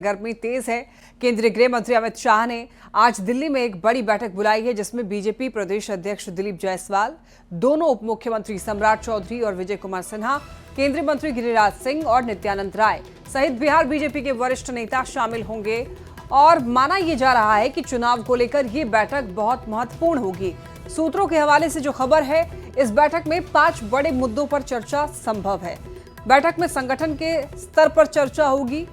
गर्मी तेज है। केंद्रीय गृह मंत्री अमित शाह ने आज दिल्ली में एक बड़ी बैठक बुलाई है, जिसमें बीजेपी प्रदेश अध्यक्ष दिलीप जायसवाल, दोनों उप मुख्यमंत्री सम्राट चौधरी और विजय कुमार सिन्हा, केंद्रीय मंत्री गिरिराज सिंह और नित्यानंद राय सहित बिहार बीजेपी के वरिष्ठ नेता शामिल होंगे। और माना यह जा रहा है कि चुनाव को लेकर यह बैठक बहुत महत्वपूर्ण होगी। सूत्रों के हवाले से जो खबर है, इस बैठक में 5 बड़े मुद्दों पर चर्चा संभव है। बैठक में संगठन के स्तर पर चर्चा होगी,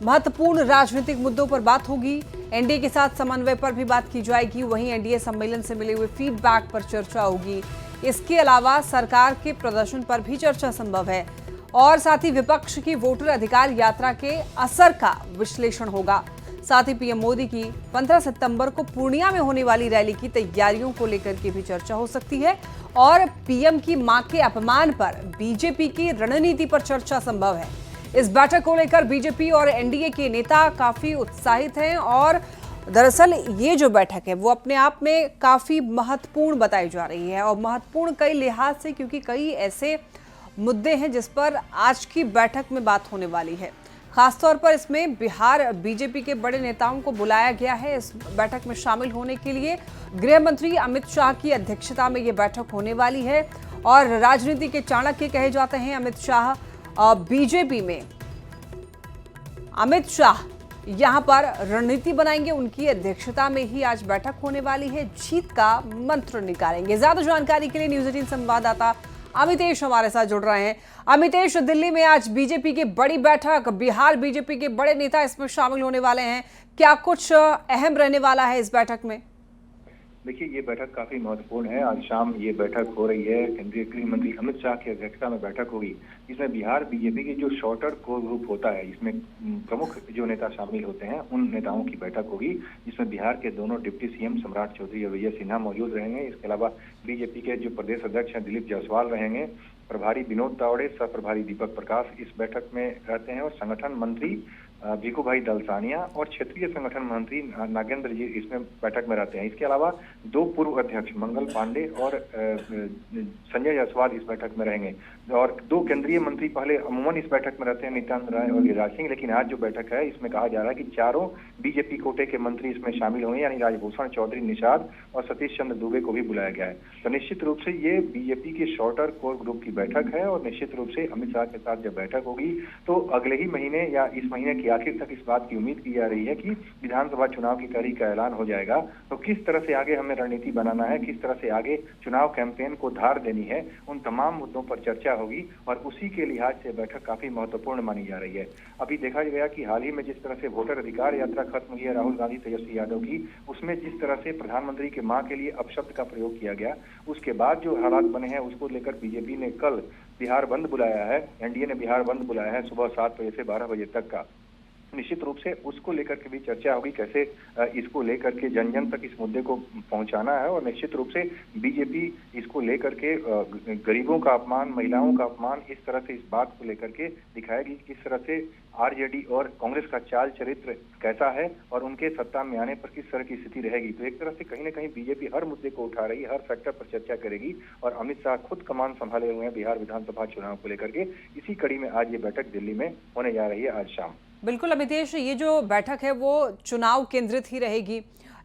महत्वपूर्ण राजनीतिक मुद्दों पर बात होगी, एनडीए के साथ समन्वय पर भी बात की जाएगी। वहीं एनडीए सम्मेलन से मिले हुए फीडबैक पर चर्चा होगी। इसके अलावा सरकार के प्रदर्शन पर भी चर्चा संभव है और साथ ही विपक्ष की वोटर अधिकार यात्रा के असर का विश्लेषण होगा। साथ ही पीएम मोदी की 15 सितंबर को पूर्णिया में होने वाली रैली की तैयारियों को लेकर के भी चर्चा हो सकती है और पीएम की मां के अपमान पर बीजेपी की रणनीति पर चर्चा संभव है। इस बैठक को लेकर बीजेपी और एनडीए के नेता काफी उत्साहित हैं और दरअसल ये जो बैठक है वो अपने आप में काफी महत्वपूर्ण बताई जा रही है और महत्वपूर्ण कई लिहाज से, क्योंकि कई ऐसे मुद्दे हैं जिस पर आज की बैठक में बात होने वाली है। खासतौर पर इसमें बिहार बीजेपी के बड़े नेताओं को बुलाया गया है इस बैठक में शामिल होने के लिए। गृह मंत्री अमित शाह की अध्यक्षता में ये बैठक होने वाली है और राजनीति के चाणक्य कहे जाते हैं अमित शाह। बीजेपी में अमित शाह यहां पर रणनीति बनाएंगे, उनकी अध्यक्षता में ही आज बैठक होने वाली है। जीत का मंत्र निकालेंगे। ज्यादा जानकारी के लिए न्यूज़ 18 संवाददाता अमितेश हमारे साथ जुड़ रहे हैं। अमितेश, दिल्ली में आज बीजेपी की बड़ी बैठक, बिहार बीजेपी के बड़े नेता इसमें शामिल होने वाले हैं, क्या कुछ अहम रहने वाला है इस बैठक में? देखिए, ये बैठक काफी महत्वपूर्ण है। आज शाम ये बैठक हो रही है। केंद्रीय गृह मंत्री अमित शाह की अध्यक्षता में बैठक होगी, जिसमें बिहार बीजेपी की जो शॉर्टर कोर ग्रुप होता है, इसमें प्रमुख जो नेता शामिल होते हैं उन नेताओं की बैठक होगी, जिसमें बिहार के दोनों डिप्टी सीएम सम्राट चौधरी और विजय सिन्हा मौजूद रहेंगे। इसके अलावा बीजेपी के जो प्रदेश अध्यक्ष हैं दिलीप जायसवाल रहेंगे, प्रभारी विनोद तावड़े, सह प्रभारी दीपक प्रकाश इस बैठक में रहते हैं और संगठन मंत्री भिखू भाई दलसानिया और क्षेत्रीय संगठन मंत्री नागेंद्र जी इसमें बैठक में रहते हैं। इसके अलावा 2 पूर्व अध्यक्ष मंगल पांडे और संजय जायसवाल इस बैठक में रहेंगे और 2 केंद्रीय मंत्री पहले अमूमन इस बैठक में रहते हैं, नित्यानंद राय और गिरिराज सिंह। लेकिन आज जो बैठक है इसमें कहा जा रहा है कि 4 बीजेपी कोटे के मंत्री इसमें शामिल होंगे, यानी राजभूषण चौधरी, निषाद और सतीश चंद्र दुबे को भी बुलाया गया है। तो निश्चित रूप से ये बीजेपी के शॉर्टर कोर ग्रुप की बैठक है और निश्चित रूप से अमित शाह के साथ जब बैठक होगी तो अगले ही महीने या इस महीने की आखिर तक इस बात की उम्मीद की जा रही है कि विधानसभा चुनाव की तारीख का ऐलान हो जाएगा। तो किस तरह से आगे हमें रणनीति बनाना है, किस तरह से आगे चुनाव कैंपेन को धार देनी है, उन तमाम मुद्दों पर चर्चा होगी और उसी के लिहाज से बैठक काफी महत्वपूर्ण मानी जा रही है। अभी देखा गया कि हाल ही में जिस तरह से वोटर अधिकार यात्रा खत्म हुई है राहुल गांधी तेजस्वी यादव की, उसमें जिस तरह से प्रधानमंत्री के मां के लिए अपशब्द का प्रयोग किया गया, उसके बाद जो हालात बने हैं उसको लेकर बीजेपी ने कल बिहार बंद बुलाया है, एनडीए ने बिहार बंद बुलाया है सुबह 7 बजे से 12 बजे तक का। निश्चित रूप से उसको लेकर के भी चर्चा होगी, कैसे इसको लेकर के जन जन तक इस मुद्दे को पहुंचाना है और निश्चित रूप से बीजेपी इसको लेकर के गरीबों का अपमान, महिलाओं का अपमान, इस तरह से इस बात को लेकर के दिखाएगी कि किस तरह से आरजेडी और कांग्रेस का चाल चरित्र कैसा है और उनके सत्ता में आने पर किस तरह की स्थिति रहेगी। तो एक तरह से कहीं ना कहीं बीजेपी हर मुद्दे को उठा रही है, हर सेक्टर पर चर्चा करेगी और अमित शाह खुद कमान संभाले हुए हैं बिहार विधानसभा चुनाव को लेकर के। इसी कड़ी में आज ये बैठक दिल्ली में होने जा रही है आज शाम। बिल्कुल अमितेश, ये जो बैठक है वो चुनाव केंद्रित ही रहेगी।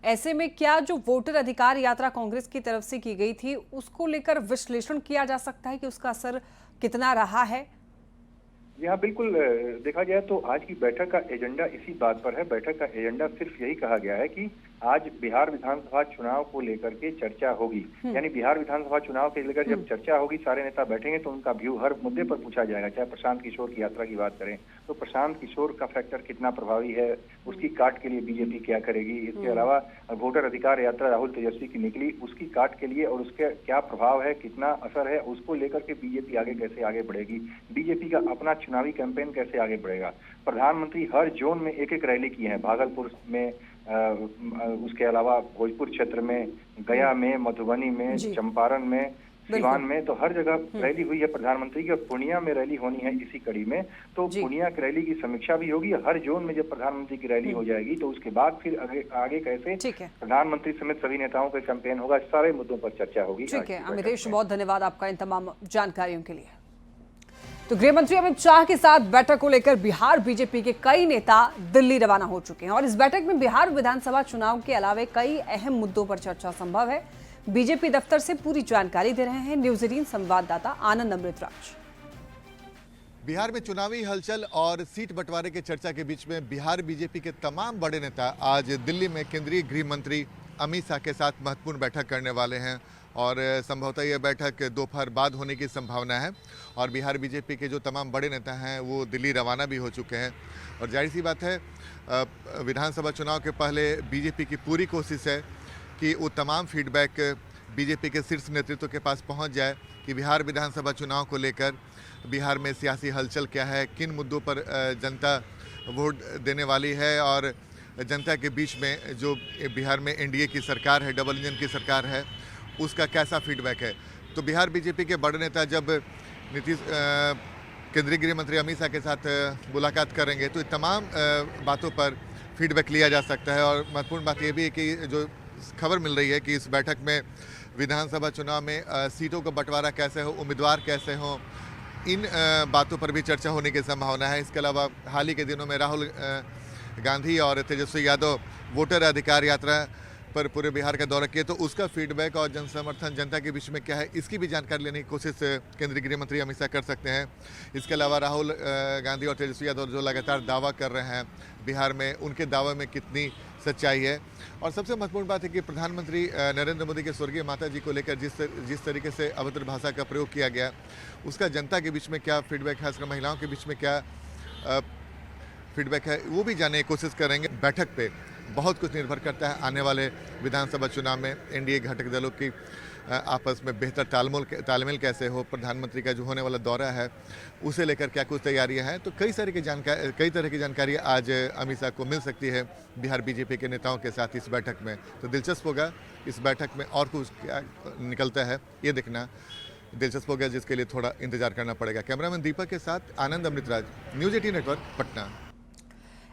ऐसे में क्या जो वोटर अधिकार यात्रा कांग्रेस की तरफ से की गई थी उसको लेकर विश्लेषण किया जा सकता है कि उसका असर कितना रहा है? यहाँ बिल्कुल देखा जाए तो आज की बैठक का एजेंडा इसी बात पर है। बैठक का एजेंडा सिर्फ यही कहा गया है कि आज बिहार विधानसभा चुनाव को लेकर के चर्चा होगी, यानी बिहार विधानसभा चुनाव के लेकर जब चर्चा होगी, सारे नेता बैठेंगे तो उनका व्यू हर मुद्दे पर पूछा जाएगा। चाहे प्रशांत किशोर की यात्रा की बात करें तो प्रशांत किशोर का फैक्टर कितना प्रभावी है, उसकी काट के लिए बीजेपी क्या करेगी। इसके अलावा वोटर अधिकार यात्रा राहुल तेजस्वी की निकली, उसकी काट के लिए और उसके क्या प्रभाव है, कितना असर है, उसको लेकर के बीजेपी आगे कैसे आगे बढ़ेगी, बीजेपी का अपना चुनावी कैंपेन कैसे आगे बढ़ेगा। प्रधानमंत्री हर जोन में एक रैली की है, भागलपुर में, उसके अलावा भोजपुर क्षेत्र में, गया में, मधुबनी में, चंपारण में, सिवान में, तो हर जगह रैली हुई है प्रधानमंत्री की और पूर्णिया में रैली होनी है इसी कड़ी में। तो पूर्णिया की रैली की समीक्षा भी होगी। हर जोन में जब प्रधानमंत्री की रैली हो जाएगी तो उसके बाद फिर आगे कैसे प्रधानमंत्री समेत सभी नेताओं का कैंपेन होगा, सारे मुद्दों पर चर्चा होगी। ठीक है अमितेश, बहुत धन्यवाद आपका इन तमाम जानकारियों के लिए। तो गृह मंत्री अमित शाह के साथ बैठक को लेकर बिहार बीजेपी के कई नेता दिल्ली रवाना हो चुके हैं और इस बैठक में बिहार विधानसभा चुनाव के अलावा कई अहम मुद्दों पर चर्चा संभव है। बीजेपी दफ्तर से पूरी जानकारी दे रहे हैं न्यूज 18 संवाददाता आनंद अमृतराज। बिहार में चुनावी हलचल और सीट बंटवारे के चर्चा के बीच में बिहार बीजेपी के तमाम बड़े नेता आज दिल्ली में केंद्रीय गृह मंत्री अमित शाह के साथ महत्वपूर्ण बैठक करने वाले हैं और संभवतः यह बैठक दोपहर बाद होने की संभावना है और बिहार बीजेपी के जो तमाम बड़े नेता हैं वो दिल्ली रवाना भी हो चुके हैं और जाहिर सी बात है विधानसभा चुनाव के पहले बीजेपी की पूरी कोशिश है कि वो तमाम फीडबैक बीजेपी के शीर्ष नेतृत्व के पास पहुंच जाए कि बिहार विधानसभा चुनाव को लेकर बिहार में सियासी हलचल क्या है, किन मुद्दों पर जनता वोट देने वाली है और जनता के बीच में जो बिहार में एनडीए की सरकार है, डबल इंजन की सरकार है, उसका कैसा फीडबैक है। तो बिहार बीजेपी के बड़े नेता जब केंद्रीय गृह मंत्री अमित शाह के साथ मुलाकात करेंगे तो तमाम बातों पर फीडबैक लिया जा सकता है और महत्वपूर्ण बात यह भी है कि जो खबर मिल रही है कि इस बैठक में विधानसभा चुनाव में सीटों का बंटवारा कैसे हो, उम्मीदवार कैसे हों, इन बातों पर भी चर्चा होने की संभावना है। इसके अलावा हाल ही के दिनों में राहुल गांधी और तेजस्वी यादव वोटर अधिकार यात्रा पर पूरे बिहार का दौरा किए तो उसका फीडबैक और जनसमर्थन जनता के बीच में क्या है इसकी भी जानकारी लेने की कोशिश केंद्रीय गृह मंत्री अमित शाह कर सकते हैं। इसके अलावा राहुल गांधी और तेजस्वी यादव जो लगातार दावा कर रहे हैं बिहार में, उनके दावे में कितनी सच्चाई है और सबसे महत्वपूर्ण बात है कि प्रधानमंत्री नरेंद्र मोदी के स्वर्गीय माता जी को लेकर जिस तरीके से अभद्र भाषा का प्रयोग किया गया उसका जनता के बीच में क्या फीडबैक है, खासकर महिलाओं के बीच में क्या फीडबैक है वो भी जानने की कोशिश करेंगे। बैठक पे बहुत कुछ निर्भर करता है आने वाले विधानसभा चुनाव में एनडीए घटक दलों की आपस में बेहतर तालमेल कैसे हो, प्रधानमंत्री का जो होने वाला दौरा है उसे लेकर क्या कुछ तैयारियां हैं। तो कई तरह की जानकारी आज अमित शाह को मिल सकती है बिहार बीजेपी के नेताओं के साथ इस बैठक में। तो दिलचस्प होगा इस बैठक में और कुछ क्या निकलता है ये देखना दिलचस्प होगा, जिसके लिए थोड़ा इंतजार करना पड़ेगा। कैमरामैन दीपक के साथ Anand Amritraj, news 18 network, Patna.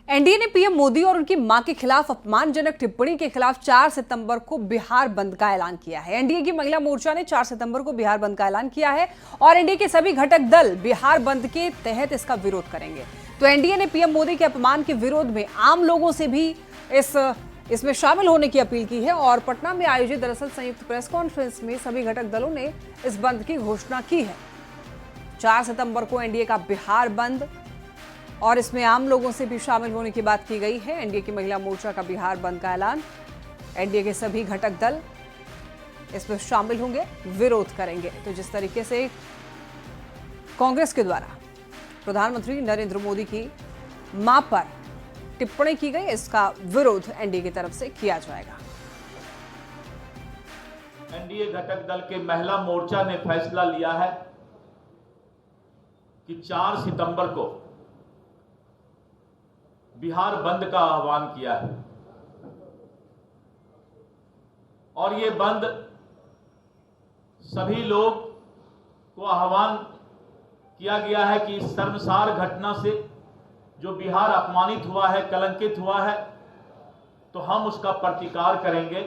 NDA ने पीएम मोदी और उनकी मां के खिलाफ अपमानजनक टिप्पणी के खिलाफ 4 सितंबर को बिहार बंद का ऐलान किया है। एनडीए की महिला मोर्चा ने 4 सितंबर को बिहार बंद का ऐलान किया है और एनडीए के सभी घटक दल बिहार बंद के तहत इसका विरोध करेंगे। तो एनडीए ने पीएम मोदी के अपमान के विरोध में आम लोगों से भी इसमें शामिल होने की अपील की है और पटना में आयोजित दरअसल संयुक्त प्रेस कॉन्फ्रेंस में सभी घटक दलों ने इस बंद की घोषणा की है। 4 सितंबर को एनडीए का बिहार बंद और इसमें आम लोगों से भी शामिल होने की बात की गई है। एनडीए की महिला मोर्चा का बिहार बंद का ऐलान, एनडीए के सभी घटक दल इसमें शामिल होंगे, विरोध करेंगे। तो जिस तरीके से कांग्रेस के द्वारा प्रधानमंत्री नरेंद्र मोदी की मां पर टिप्पणी की गई, इसका विरोध एनडीए की तरफ से किया जाएगा। एनडीए घटक दल के महिला मोर्चा ने फैसला लिया है कि 4 सितंबर को बिहार बंद का आह्वान किया है और ये बंद सभी लोग को आह्वान किया गया है कि इस शर्मसार घटना से जो बिहार अपमानित हुआ है, कलंकित हुआ है, तो हम उसका प्रतिकार करेंगे।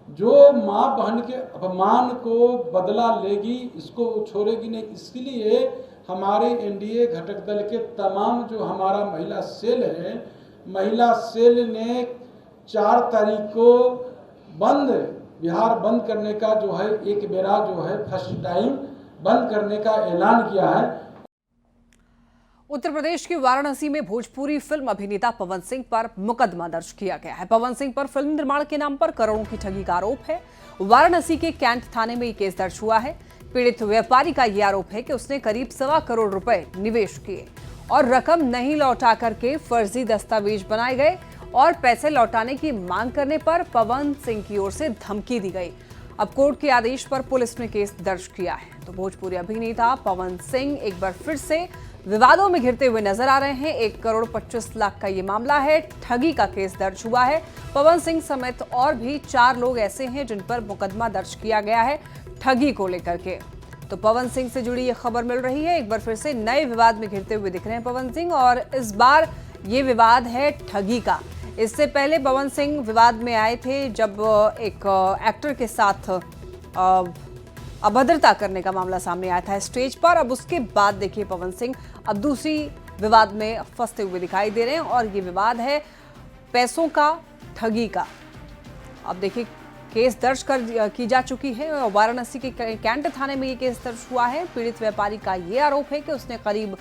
जो मां बहन के अपमान को बदला लेगी, इसको छोड़ेगी नहीं, इसके लिए हमारे एनडीए घटक दल के तमाम जो हमारा महिला सेल है, महिला सेल ने 4 तारीख को बिहार बंद करने का जो है एक बेरा जो है फर्स्ट टाइम बंद करने का ऐलान किया है। उत्तर प्रदेश के वाराणसी में भोजपुरी फिल्म अभिनेता पवन सिंह पर मुकदमा दर्ज किया गया है। पवन सिंह पर फिल्म निर्माण के नाम पर करोड़ों की ठगी का आरोप है। वाराणसी के कैंट थाने में ये केस दर्ज हुआ है। पीड़ित व्यापारी का यह आरोप है कि उसने करीब 1.25 करोड़ रुपए निवेश किए और रकम नहीं लौटा करके फर्जी दस्तावेज बनाए गए और पैसे लौटाने की मांग करने पर पवन सिंह की ओर से धमकी दी गई। अब कोर्ट के आदेश पर पुलिस ने केस दर्ज किया है। तो भोजपुरी अभिनेता पवन सिंह एक बार फिर से विवादों में घिरते हुए नजर आ रहे हैं। 1 करोड़ 25 लाख का ये मामला है। ठगी का केस दर्ज हुआ है। पवन सिंह समेत और भी 4 लोग ऐसे हैं जिन पर मुकदमा दर्ज किया गया है ठगी को लेकर के। तो पवन सिंह से जुड़ी ये खबर मिल रही है। एक बार फिर से नए विवाद में घिरते हुए दिख रहे हैं पवन सिंह और इस बार ये विवाद है ठगी का। इससे पहले पवन सिंह विवाद में आए थे जब एक एक्टर के साथ अभद्रता करने का मामला सामने आया था स्टेज पर। अब उसके बाद देखिए पवन सिंह अब दूसरी विवाद में फंसते हुए दिखाई दे रहे हैं और ये विवाद है पैसों का, ठगी का। अब देखिए केस दर्ज की जा चुकी है और वाराणसी के कैंट थाने में ये केस दर्ज हुआ है। पीड़ित व्यापारी का ये आरोप है कि उसने करीब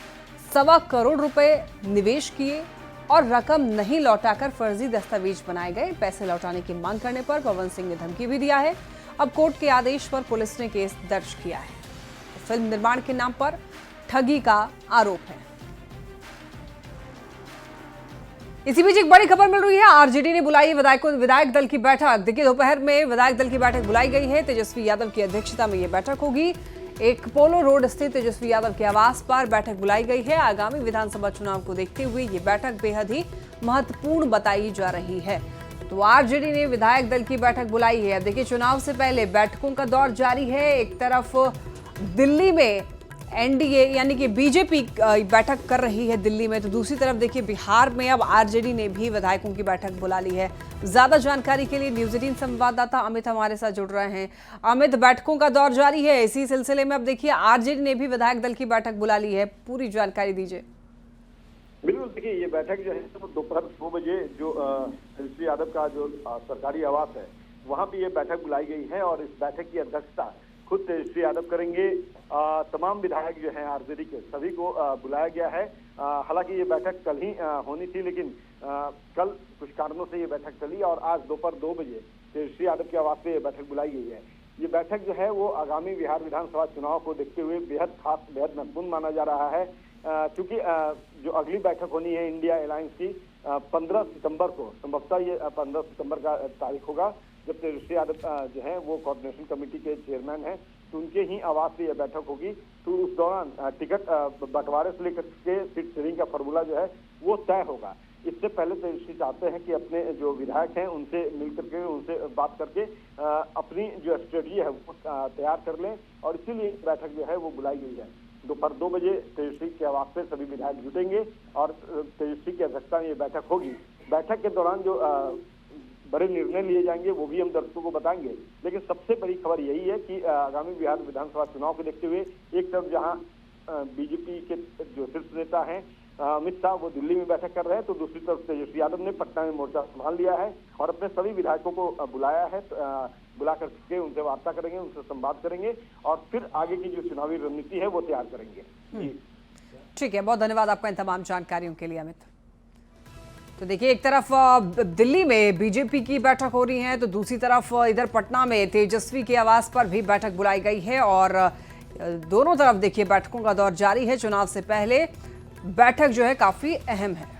1.25 करोड़ रुपए निवेश किए और रकम नहीं लौटाकर फर्जी दस्तावेज बनाए गए। पैसे लौटाने की मांग करने पर पवन सिंह ने धमकी भी दिया है। अब कोर्ट के आदेश पर पुलिस ने केस दर्ज किया है। फिल्म निर्माण के नाम पर ठगी का आरोप है। इसी बीच एक बड़ी खबर मिल रही है। आरजेडी ने बुलाई विधायक दल की बैठक। देखिए दोपहर में विधायक दल की बैठक बुलाई गई है। तेजस्वी यादव की अध्यक्षता में यह बैठक होगी। एक पोलो रोड स्थित तेजस्वी यादव के आवास पर बैठक बुलाई गई है। आगामी विधानसभा चुनाव को देखते हुए ये बैठक बेहद ही महत्वपूर्ण बताई जा रही है। तो आरजेडी ने विधायक दल की बैठक बुलाई है। अब देखिए चुनाव से पहले बैठकों का दौर जारी है। एक तरफ दिल्ली में एनडीए यानी कि बीजेपी बैठक कर रही है दिल्ली में, तो दूसरी तरफ देखिए बिहार में अब आरजेडी ने भी विधायकों की बैठक बुला ली है। ज्यादा जानकारी के लिए न्यूज 18 संवाददाता अमित हमारे साथ जुड़ रहे हैं। अमित, बैठकों का दौर जारी है, इसी सिलसिले में अब देखिए आरजेडी ने भी विधायक दल की बैठक बुला ली है, पूरी जानकारी दीजिए। बिल्कुल, देखिए ये बैठक जो है तो दोपहर 2 बजे जो तेजस्वी यादव का जो सरकारी आवास है वहां पे ये बैठक बुलाई गई है और इस बैठक की अध्यक्षता खुद तेजस्वी यादव करेंगे। तमाम विधायक जो हैं आरजेडी के सभी को बुलाया गया है। हालांकि ये बैठक कल ही होनी थी, लेकिन कल कुछ कारणों से ये बैठक चली और आज दोपहर 2 बजे तेजस्वी यादव के आवास पे ये बैठक बुलाई गई है। ये बैठक जो है वो आगामी बिहार विधानसभा चुनाव को देखते हुए बेहद खास, बेहद महत्वपूर्ण माना जा रहा है, क्योंकि जो अगली बैठक होनी है इंडिया अलायंस की 15 सितंबर को, संभवतः ये 15 सितंबर का तारीख होगा जब तेजस्वी यादव जो है वो कोऑर्डिनेशन कमेटी के चेयरमैन हैं, तो उनके ही आवास से यह बैठक होगी। तो उस दौरान टिकट बंटवारे से लेकर के सीट शेयरिंग का फॉर्मूला जो है वो तय होगा। इससे पहले तेजस्वी चाहते हैं कि अपने जो विधायक हैं उनसे मिल करके, उनसे बात करके अपनी जो स्ट्रेटजी है वो तैयार कर लें और इसीलिए बैठक जो है वो बुलाई गई है। दोपहर 2 बजे तेजस्वी के आवास पे सभी विधायक जुटेंगे और तेजस्वी की अध्यक्षता में ये बैठक होगी। बैठक के दौरान जो बड़े निर्णय लिए जाएंगे वो भी हम दर्शकों को बताएंगे, लेकिन सबसे बड़ी खबर यही है कि आगामी बिहार विधानसभा चुनाव को देखते हुए एक तरफ जहां बीजेपी के जो शीर्ष नेता हैं अमित शाह वो दिल्ली में बैठक कर रहे हैं, तो दूसरी तरफ तेजस्वी यादव ने पटना में मोर्चा संभाल लिया है और अपने सभी विधायकों को बुलाया है। बुला करके उनसे वार्ता करेंगे, उनसे संवाद करेंगे और फिर आगे की जो चुनावी रणनीति है वो तैयार करेंगे। ठीक है, बहुत धन्यवाद आपका इन तमाम जानकारियों के लिए अमित। तो देखिए एक तरफ दिल्ली में बीजेपी की बैठक हो रही है, तो दूसरी तरफ इधर पटना में तेजस्वी के आवास पर भी बैठक बुलाई गई है और दोनों तरफ देखिए बैठकों का दौर जारी है। चुनाव से पहले बैठक जो है काफी अहम है।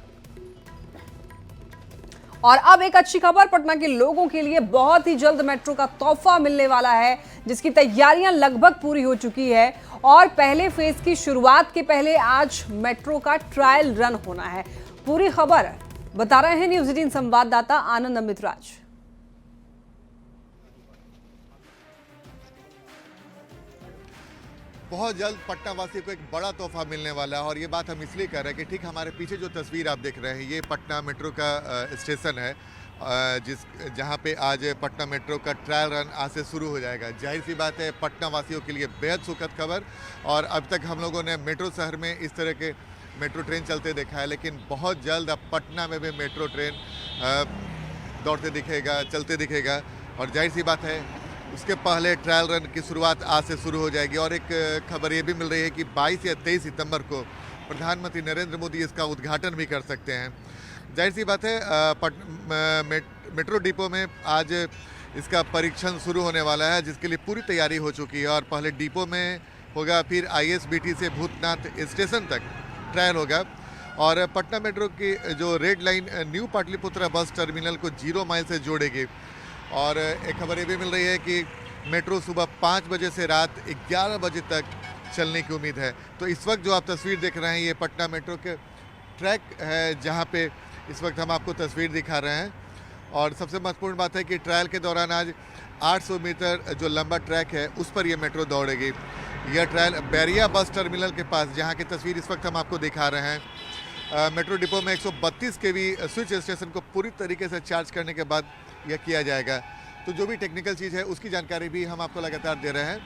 और अब एक अच्छी खबर, पटना के लोगों के लिए बहुत ही जल्द मेट्रो का तोहफा मिलने वाला है, जिसकी तैयारियां लगभग पूरी हो चुकी है और पहले फेज की शुरुआत के पहले आज मेट्रो का ट्रायल रन होना है। पूरी खबर बता रहे हैं न्यूज 18 संवाददाता आनंद अमित राज। बहुत जल्द पटना वासी को एक बड़ा तोहफा मिलने वाला है और ये बात हम इसलिए कर रहे हैं कि ठीक हमारे पीछे जो तस्वीर आप देख रहे हैं ये पटना मेट्रो का स्टेशन है, जहाँ पे आज पटना मेट्रो का ट्रायल रन आज से शुरू हो जाएगा। जाहिर सी बात है पटना वासियों के लिए बेहद सुखद खबर। और अब तक हम लोगों ने मेट्रो शहर में इस तरह के मेट्रो ट्रेन चलते देखा है, लेकिन बहुत जल्द अब पटना में भी मेट्रो ट्रेन दौड़ते दिखेगा, चलते दिखेगा। और जाहिर सी बात है उसके पहले ट्रायल रन की शुरुआत आज से शुरू हो जाएगी। और एक खबर ये भी मिल रही है कि 22 या 23 सितंबर को प्रधानमंत्री नरेंद्र मोदी इसका उद्घाटन भी कर सकते हैं। जाहिर सी बात है मेट्रो डिपो में आज इसका परीक्षण शुरू होने वाला है, जिसके लिए पूरी तैयारी हो चुकी है। और पहले डिपो में होगा, फिर ISBT से भूतनाथ स्टेशन तक ट्रायल होगा। और पटना मेट्रो की जो red line new Pataliputra bus terminal को 0 माइल से जोड़ेगी। और एक खबर ये भी मिल रही है कि मेट्रो सुबह 5 बजे से रात 11 बजे तक चलने की उम्मीद है। तो इस वक्त जो आप तस्वीर देख रहे हैं ये पटना मेट्रो के ट्रैक है, जहाँ पे इस वक्त हम आपको तस्वीर दिखा रहे हैं। और सबसे महत्वपूर्ण बात है कि ट्रायल के दौरान आज 800 मीटर जो लंबा ट्रैक है उस पर यह मेट्रो दौड़ेगी। यह ट्रायल बैरिया बस टर्मिनल के पास, जहाँ की तस्वीर इस वक्त हम आपको दिखा रहे हैं, मेट्रो डिपो में 132 kV स्विच स्टेशन को पूरी तरीके से चार्ज करने के बाद यह किया जाएगा। तो जो भी टेक्निकल चीज़ है उसकी जानकारी भी हम आपको लगातार दे रहे हैं।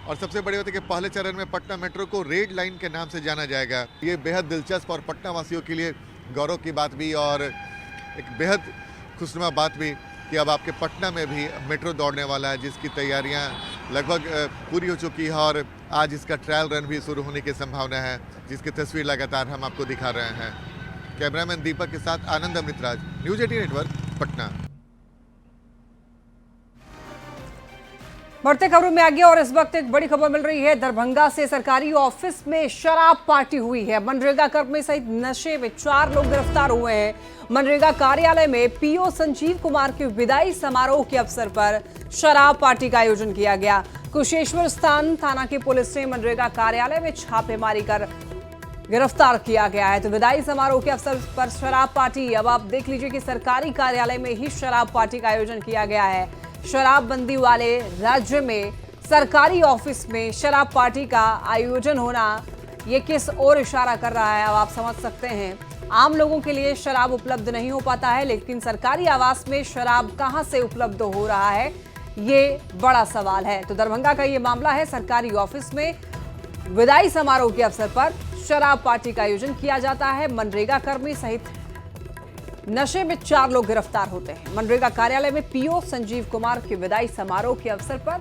और सबसे बड़ी बात है कि पहले चरण में पटना मेट्रो को रेड लाइन के नाम से जाना जाएगा। ये बेहद दिलचस्प और पटना वासियों के लिए गौरव की बात भी और एक बेहद खुशनुमा बात भी कि अब आपके पटना में भी मेट्रो दौड़ने वाला है, जिसकी तैयारियां लगभग पूरी हो चुकी है और आज इसका ट्रायल रन भी शुरू होने की संभावना है, जिसकी तस्वीर लगातार हम आपको दिखा रहे हैं। कैमरामैन दीपक के साथ आनंद अमृतराज, न्यूज़ 18 नेटवर्क, पटना। बढ़ते खबरों में आगे और इस वक्त एक बड़ी खबर मिल रही है। दरभंगा से सरकारी ऑफिस में शराब पार्टी हुई है। मनरेगा कर्मी सहित नशे में 4 लोग गिरफ्तार हुए हैं। मनरेगा कार्यालय में पीओ संजीव कुमार के विदाई समारोह के अवसर पर शराब पार्टी का आयोजन किया गया। कुशेश्वर स्थान थाना की पुलिस ने मनरेगा कार्यालय में छापेमारी कर गिरफ्तार किया गया है। तो विदाई समारोह के अवसर पर शराब पार्टी, अब आप देख लीजिए कि सरकारी कार्यालय में ही शराब पार्टी का आयोजन किया गया है। शराबबंदी वाले राज्य में सरकारी ऑफिस में शराब पार्टी का आयोजन होना, ये किस ओर इशारा कर रहा है अब आप समझ सकते हैं। आम लोगों के लिए शराब उपलब्ध नहीं हो पाता है, लेकिन सरकारी आवास में शराब कहां से उपलब्ध हो रहा है, ये बड़ा सवाल है। तो दरभंगा का ये मामला है। सरकारी ऑफिस में विदाई समारोह के अवसर पर शराब पार्टी का आयोजन किया जाता है। मनरेगा कर्मी सहित नशे में 4 लोग गिरफ्तार होते हैं। मनरेगा कार्यालय में पीओ संजीव कुमार के विदाई समारोह के अवसर पर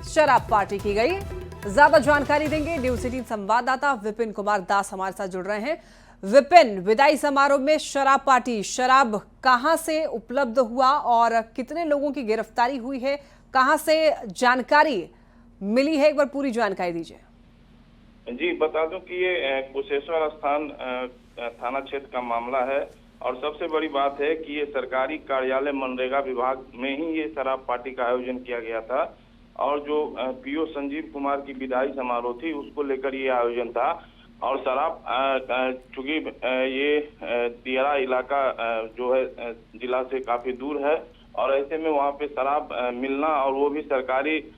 शराब पार्टी की गई। ज्यादा जानकारी देंगे न्यूज़ 18 संवाददाता विपिन कुमार दास हमारे साथ जुड़ रहे हैं। विपिन, विदाई समारोह में शराब पार्टी, शराब कहां से उपलब्ध हुआ और कितने लोगों की गिरफ्तारी हुई है, कहां से जानकारी मिली है, एक बार पूरी जानकारी दीजिए। जी बता दूं कि ये कुशेश्वर स्थान थाना क्षेत्र का मामला है और सबसे बड़ी बात है कि ये सरकारी कार्यालय मनरेगा विभाग में ही ये शराब पार्टी का आयोजन किया गया था और जो पीओ संजीव कुमार की विदाई समारोह थी उसको लेकर ये आयोजन था। और शराब चूंकि ये दियारा इलाका जो है जिला से काफी दूर है और ऐसे में वहाँ पे शराब मिलना और वो भी सरकारी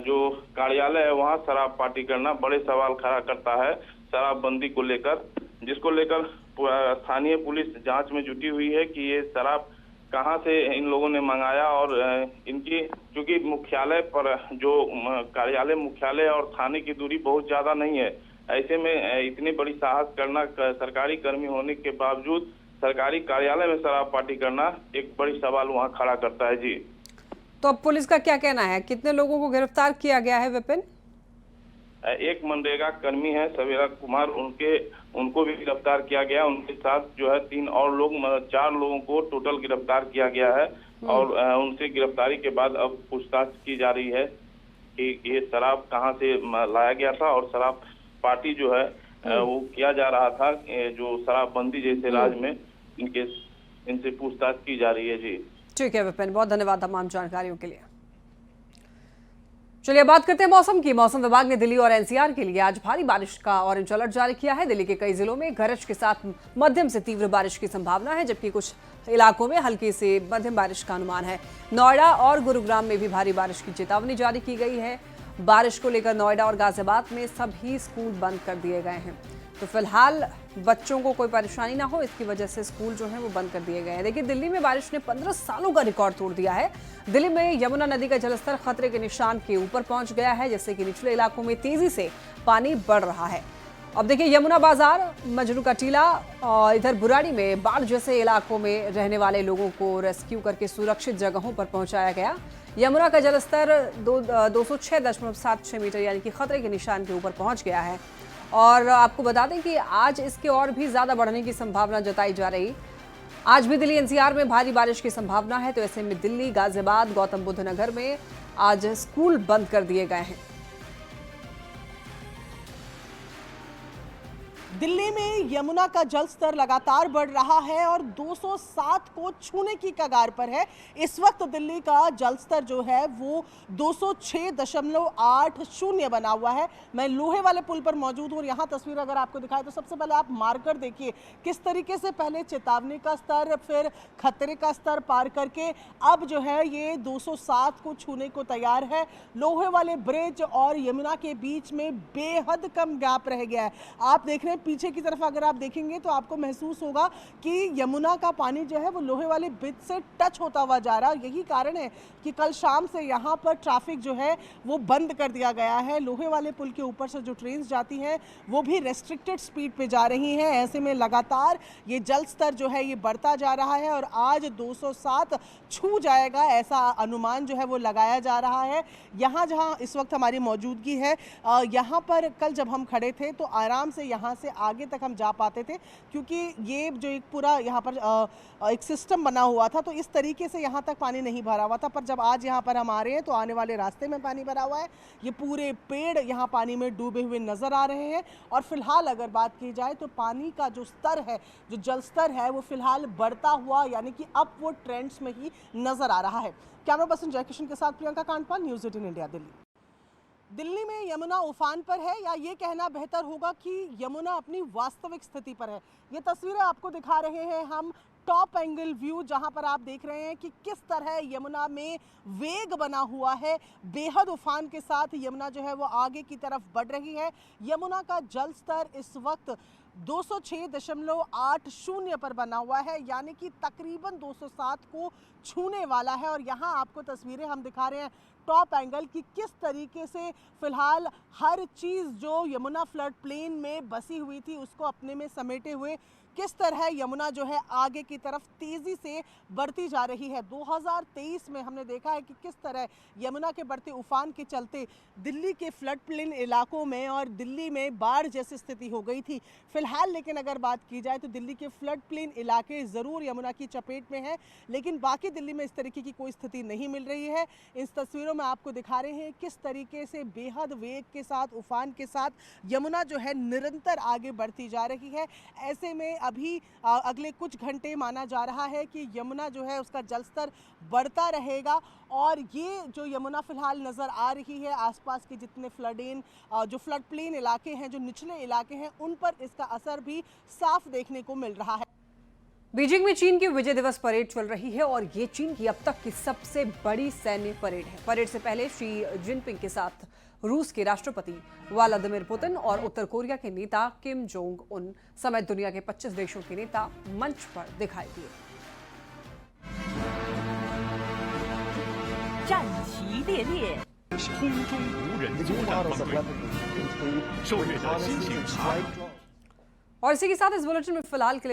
जो कार्यालय है वहाँ शराब पार्टी करना बड़े सवाल खड़ा करता है शराबबंदी को लेकर, जिसको लेकर स्थानीय पुलिस जांच में जुटी हुई है कि ये शराब कहां से इन लोगों ने मंगाया और इनकी चूंकि मुख्यालय पर जो कार्यालय मुख्यालय और थाने की दूरी बहुत ज्यादा नहीं है, ऐसे में इतनी बड़ी साहस करना, सरकारी कर्मी होने के बावजूद सरकारी कार्यालय में शराब पार्टी करना एक बड़ी सवाल वहां खड़ा करता है। जी तो अब पुलिस का क्या कहना है, कितने लोगों को गिरफ्तार किया गया है विपिन? एक मनरेगा कर्मी है सवेरा कुमार, उनको भी गिरफ्तार किया गया। उनके साथ जो है 3 और लोग, 4 लोगों को टोटल गिरफ्तार किया गया है और उनसे गिरफ्तारी के बाद अब पूछताछ की जा रही है कि ये शराब कहां से लाया गया था और शराब पार्टी जो है वो किया जा रहा था जो शराबबंदी जैसे राज्य में, इनसे पूछताछ की जा रही है। जी ठीक है विपिन, बहुत धन्यवाद तमाम जानकारियों के लिए। चलिए बात करते हैं मौसम की। मौसम विभाग ने दिल्ली और एनसीआर के लिए आज भारी बारिश का ऑरेंज अलर्ट जारी किया है। दिल्ली के कई जिलों में गरज के साथ मध्यम से तीव्र बारिश की संभावना है, जबकि कुछ इलाकों में हल्की से मध्यम बारिश का अनुमान है। नोएडा और गुरुग्राम में भी भारी बारिश की चेतावनी जारी की गई है। बारिश को लेकर नोएडा और गाजियाबाद में सभी स्कूल बंद कर दिए गए हैं। तो फिलहाल बच्चों को कोई परेशानी ना हो, इसकी वजह से स्कूल जो है वो बंद कर दिए गए हैं। देखिए दिल्ली में बारिश ने 15 सालों का रिकॉर्ड तोड़ दिया है। दिल्ली में यमुना नदी का जलस्तर खतरे के निशान के ऊपर पहुंच गया है, जिससे कि निचले इलाकों में तेजी से पानी बढ़ रहा है। अब देखिए यमुना बाजार, मजनू का टीला और इधर बुराड़ी में बाढ़ जैसे इलाकों में रहने वाले लोगों को रेस्क्यू करके सुरक्षित जगहों पर पहुंचाया गया। यमुना का जलस्तर 206.76 मीटर यानी कि खतरे के निशान के ऊपर पहुंच गया है। और आपको बता दें कि आज इसके और भी ज़्यादा बढ़ने की संभावना जताई जा रही। आज भी दिल्ली एनसीआर में भारी बारिश की संभावना है। तो ऐसे में दिल्ली, गाजियाबाद, गौतम बुद्ध नगर में आज स्कूल बंद कर दिए गए हैं। दिल्ली में यमुना का जल स्तर लगातार बढ़ रहा है और 207 को छूने की कगार पर है। इस वक्त दिल्ली का जल स्तर जो है वो 206.80 बना हुआ है। मैं लोहे वाले पुल पर मौजूद हूँ और यहाँ तस्वीर अगर आपको दिखाए तो सबसे पहले आप मार्कर देखिए किस तरीके से पहले चेतावनी का स्तर, फिर खतरे का स्तर पार करके अब जो है ये 207 को छूने को तैयार है। लोहे वाले ब्रिज और यमुना के बीच में बेहद कम गैप रह गया है। आप देख रहे हैं पीछे की तरफ अगर आप देखेंगे तो आपको महसूस होगा कि यमुना का पानी जो है वो लोहे वाले ब्रिज से टच होता हुआ जा रहा है। यही कारण है कि कल शाम से यहाँ पर ट्रैफिक जो है वो बंद कर दिया गया है। लोहे वाले पुल के ऊपर से जो ट्रेन जाती हैं वो भी रेस्ट्रिक्टेड स्पीड पे जा रही हैं। ऐसे में लगातार ये जल स्तर जो है ये बढ़ता जा रहा है और आज 207 छू जाएगा, ऐसा अनुमान जो है वो लगाया जा रहा है। यहाँ जहाँ इस वक्त हमारी मौजूदगी है, यहाँ पर कल जब हम खड़े थे तो आराम से यहाँ से आगे तक हम जा पाते थे, क्योंकि ये जो एक पूरा यहाँ पर एक सिस्टम बना हुआ था, तो इस तरीके से यहाँ तक पानी नहीं भरा हुआ था। पर जब आज यहाँ पर हम आ रहे हैं तो आने वाले रास्ते में पानी भरा हुआ है। ये पूरे पेड़ यहाँ पानी में डूबे हुए नजर आ रहे हैं। और फिलहाल अगर बात की जाए तो पानी का जो स्तर है, जो जल स्तर है, वो फिलहाल बढ़ता हुआ यानी कि अपवर्ड ट्रेंड्स में ही नजर आ रहा है। कैमरा पर्सन जयकिशन के साथ प्रियंका कांडपाल, न्यूज़ 18 इंडिया, दिल्ली। दिल्ली में यमुना उफान पर है, या ये कहना बेहतर होगा कि यमुना अपनी वास्तविक स्थिति पर है। ये तस्वीरें आपको दिखा रहे हैं हम, टॉप एंगल व्यू, जहां पर आप देख रहे हैं कि किस तरह यमुना में वेग बना हुआ है। बेहद उफान के साथ यमुना जो है वो आगे की तरफ बढ़ रही है। यमुना का जल स्तर इस वक्त 206.80 पर बना हुआ है, यानी कि तकरीबन 207 को छूने वाला है। और यहाँ आपको तस्वीरें हम दिखा रहे हैं टॉप एंगल की किस तरीके से फिलहाल हर चीज़ जो यमुना फ्लड प्लेन में बसी हुई थी उसको अपने में समेटे हुए किस तरह यमुना जो है आगे की तरफ तेज़ी से बढ़ती जा रही है। 2023 में हमने देखा है कि किस तरह यमुना के बढ़ते उफान के चलते दिल्ली के फ्लड प्लेन इलाकों में और दिल्ली में बाढ़ जैसी स्थिति हो गई थी। फिलहाल लेकिन अगर बात की जाए तो दिल्ली के फ्लड प्लेन इलाके ज़रूर यमुना की चपेट में हैं, लेकिन बाकी दिल्ली में इस तरीके की कोई स्थिति नहीं मिल रही है। इस तस्वीरों में आपको दिखा रहे हैं किस तरीके से बेहद वेग के साथ, उफान के साथ यमुना जो है निरंतर आगे बढ़ती जा रही है। ऐसे में अभी अगले कुछ घंटे माना जा रहा है कि यमुना जो है उसका जलस्तर बढ़ता रहेगा। और ये जो यमुना फिलहाल नज़र आ रही है, आसपास के जितने जो फ्लड प्लेन इलाके हैं, जो निचले इलाके हैं, उन पर इसका असर भी साफ देखने को मिल रहा है। बीजिंग में चीन की विजय दिवस परेड चल रही है और ये चीन की अब तक की सबसे बड़ी सैन्य परेड है। परेड से पहले शी जिनपिंग के साथ रूस के राष्ट्रपति व्लादिमीर पुतिन और उत्तर कोरिया के नेता किम जोंग उन समेत दुनिया के 25 देशों के नेता मंच पर दिखाई दिए। 战旗猎猎，空中无人作战方队，受阅的新型 और इसी के साथ इस बुलेटिन में फिलहाल के लिए